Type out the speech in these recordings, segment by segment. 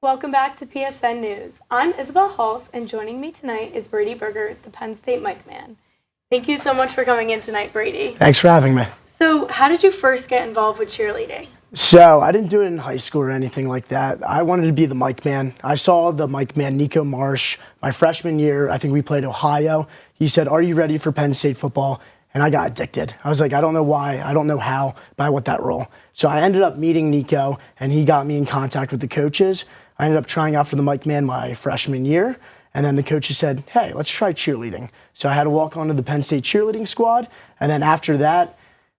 Welcome back to PSN News. I'm Isabel Hulse, and joining me tonight is Brady Berger, the Penn State Mic Man. Thank you so much for coming in tonight, Brady. Thanks for having me. So, how did you first get involved with cheerleading? So, I didn't do it in high school or anything like that. I wanted to be the Mic Man. I saw the Mic Man, Nico Marsh, my freshman year. I think we played Ohio. He said, "Are you ready for Penn State football?" And I got addicted. I was like, I don't know why, I don't know how, but I want that role. So I ended up meeting Nico, and he got me in contact with the coaches. I ended up trying out for the Mic Man my freshman year, and then the coaches said, hey, let's try cheerleading. So I had to walk onto the Penn State cheerleading squad, and then after that,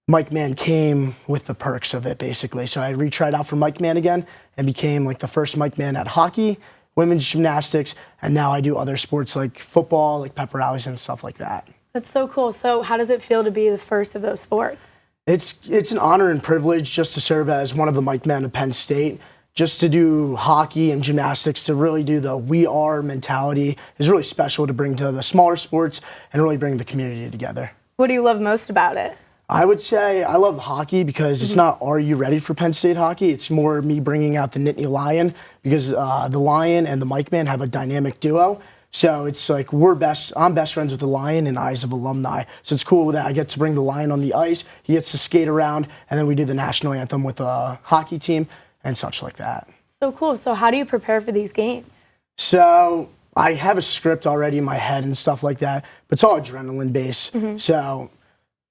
Mic Man came with the perks of it, basically. So I retried out for Mic Man again and became like the first Mic Man at hockey, women's gymnastics, and now I do other sports like football, like pep rallies and stuff like that. That's so cool. So how does it feel to be the first of those sports? It's an honor and privilege just to serve as one of the Mic Men of Penn State. Just to do hockey and gymnastics, to really do the we are mentality is really special to bring to the smaller sports and really bring the community together. What do you love most about it? I would say I love hockey because it's not are you ready for Penn State hockey? It's more me bringing out the Nittany Lion because the Lion and the Mic Man have a dynamic duo. So it's like I'm best friends with the Lion in Eyes of Alumni. So it's cool that I get to bring the Lion on the ice. He gets to skate around, and then we do the national anthem with a hockey team and such like that. So cool. So how do you prepare for these games? So I have a script already in my head and stuff like that, but it's all adrenaline based. So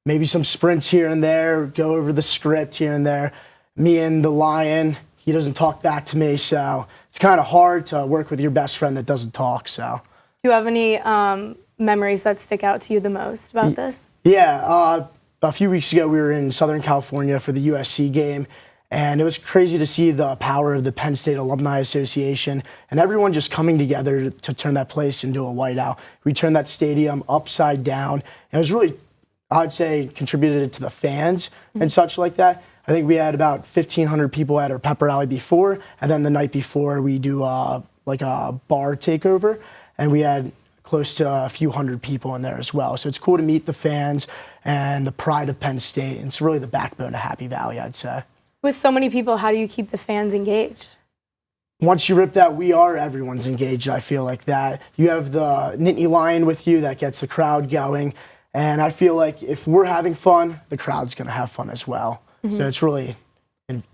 maybe some sprints here and there, go over the script here and there. Me and the Lion, he doesn't talk back to me, so it's kind of hard to work with your best friend that doesn't talk. So, do you have any memories that stick out to you the most about this? Yeah, a few weeks ago we were in Southern California for the USC game. And it was crazy to see the power of the Penn State Alumni Association and everyone just coming together to turn that place into a whiteout. We turned that stadium upside down. And it was really, I'd say, contributed to the fans and such like that. I think we had about 1,500 people at our pep rally before, and then the night before we do like a bar takeover, and we had close to a few hundred people in there as well. So it's cool to meet the fans and the pride of Penn State. And it's really the backbone of Happy Valley, I'd say. With so many people, how do you keep the fans engaged? Once you rip that we are, everyone's engaged, I feel like that. You have the Nittany Lion with you that gets the crowd going. And I feel like if we're having fun, the crowd's going to have fun as well. So it's really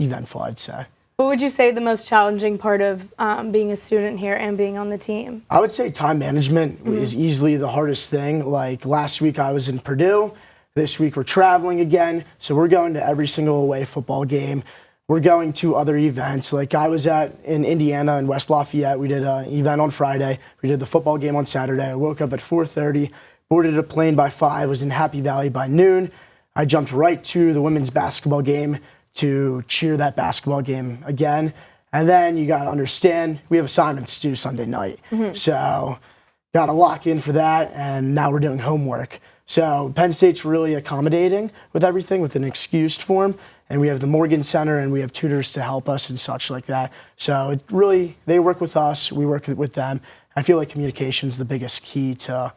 eventful, I'd say. What would you say the most challenging part of being a student here and being on the team? I would say time management is easily the hardest thing. Like last week I was in Purdue. This week we're traveling again, so we're going to every single away football game. We're going to other events. Like I was in Indiana in West Lafayette. We did an event on Friday. We did the football game on Saturday. I woke up at 4:30, boarded a plane by 5, was in Happy Valley by noon. I jumped right to the women's basketball game to cheer that basketball game again. And then you got to understand, we have assignments due Sunday night. So got to lock in for that, and now we're doing homework. So Penn State's really accommodating with everything with an excused form, and we have the Morgan Center and we have tutors to help us and such like that. So it really, they work with us, we work with them. I feel like communication is the biggest key to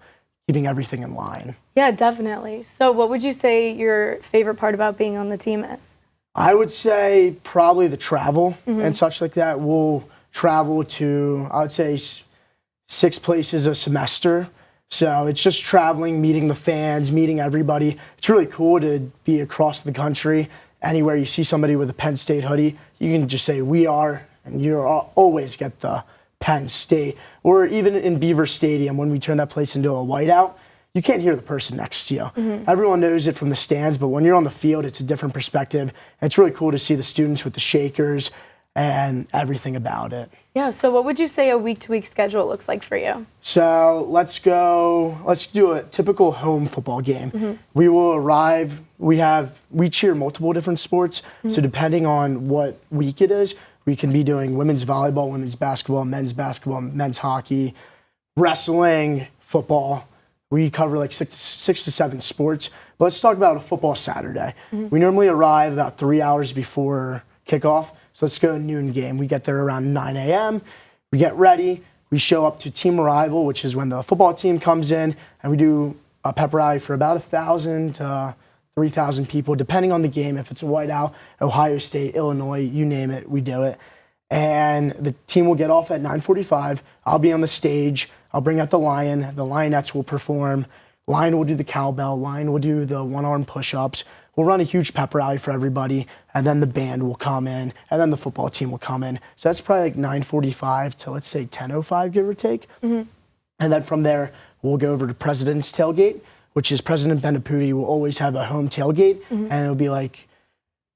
keeping everything in line. Yeah, definitely. So what would you say your favorite part about being on the team is? I would say probably the travel and such like that. We'll travel to, I would say, 6 places a semester. So it's just traveling, meeting the fans, meeting everybody. It's really cool to be across the country. Anywhere you see somebody with a Penn State hoodie, you can just say, we are, and you always get the Penn State. Or even in Beaver Stadium, when we turn that place into a whiteout, you can't hear the person next to you. Everyone knows it from the stands, but when you're on the field, it's a different perspective. And it's really cool to see the students with the shakers and everything about it. Yeah, so what would you say a week-to-week schedule looks like for you? So let's do a typical home football game. We will arrive, we cheer multiple different sports, so depending on what week it is, we can be doing women's volleyball, women's basketball, men's hockey, wrestling, football. We cover like six to seven sports. But let's talk about a football Saturday. We normally arrive about 3 hours before kickoff. So let's go to noon game. We get there around 9 a.m. We get ready. We show up to team arrival, which is when the football team comes in, and we do a pep rally for about 1,000 to 3,000 people, depending on the game. If it's a whiteout, Ohio State, Illinois, you name it, we do it. and the team will get off at 9:45. I'll be on the stage. I'll bring out the Lion. The Lionettes will perform. Lion will do the cowbell. Lion will do the one-arm push-ups. We'll run a huge pep rally for everybody, and then the band will come in, and then the football team will come in. So that's probably like 9:45 to, let's say, 10:05, give or take. And then from there, we'll go over to President's Tailgate, which is President Benaputi will always have a home tailgate, and it'll be like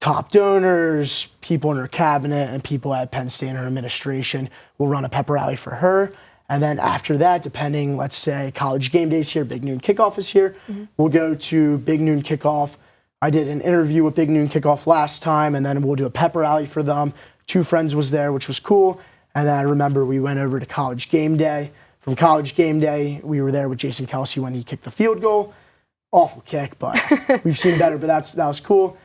top donors, people in her cabinet, and people at Penn State and her administration will run a pep rally for her. And then after that, depending, let's say College game days here, Big Noon Kickoff is here, we'll go to Big Noon Kickoff. I did an interview with Big Noon Kickoff last time, and then we'll do a pep rally for them. 2 friends was there, which was cool. And then I remember we went over to College game day. From College game day, we were there with Jason Kelsey when he kicked the field goal. Awful kick, but we've seen better, but that was cool.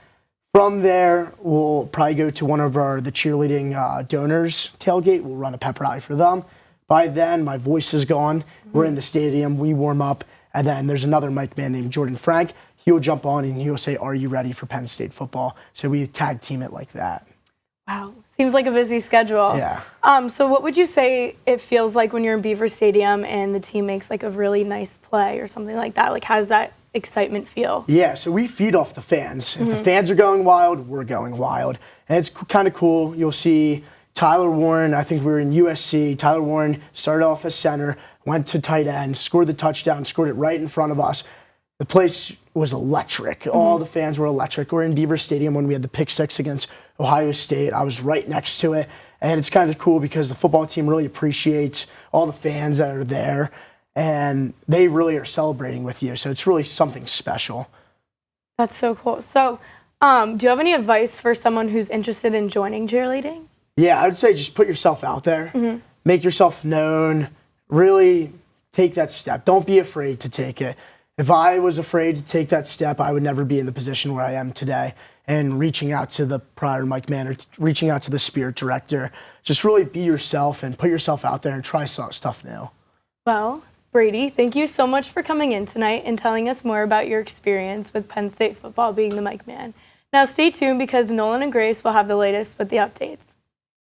From there, we'll probably go to one of the cheerleading donors tailgate. We'll run a pep rally for them. By then, my voice is gone. We're in the stadium. We warm up. And then there's another mic man named Jordan Frank. He'll jump on and he'll say, "Are you ready for Penn State football?" So we tag team it like that. Wow. Seems like a busy schedule. Yeah. So what would you say it feels like when you're in Beaver Stadium and the team makes like a really nice play or something like that? Like, how does that excitement feel? Yeah, so we feed off the fans. If the fans are going wild, we're going wild. And it's kind of cool. You'll see Tyler Warren, I think we were in USC. Tyler Warren started off as center, went to tight end, scored the touchdown, scored it right in front of us. The place was electric. All the fans were electric. We're in Beaver Stadium when we had the pick 6 against Ohio State. I was right next to it. And it's kind of cool because the football team really appreciates all the fans that are there. And they really are celebrating with you. So it's really something special. That's so cool. So do you have any advice for someone who's interested in joining cheerleading? Yeah, I would say just put yourself out there. Make yourself known. Really take that step. Don't be afraid to take it. If I was afraid to take that step, I would never be in the position where I am today. And reaching out to the prior Mic Man or reaching out to the spirit director, just really be yourself and put yourself out there and try stuff new. Well, Brady, thank you so much for coming in tonight and telling us more about your experience with Penn State football being the Mic Man. Now stay tuned because Nolan and Grace will have the latest with the updates.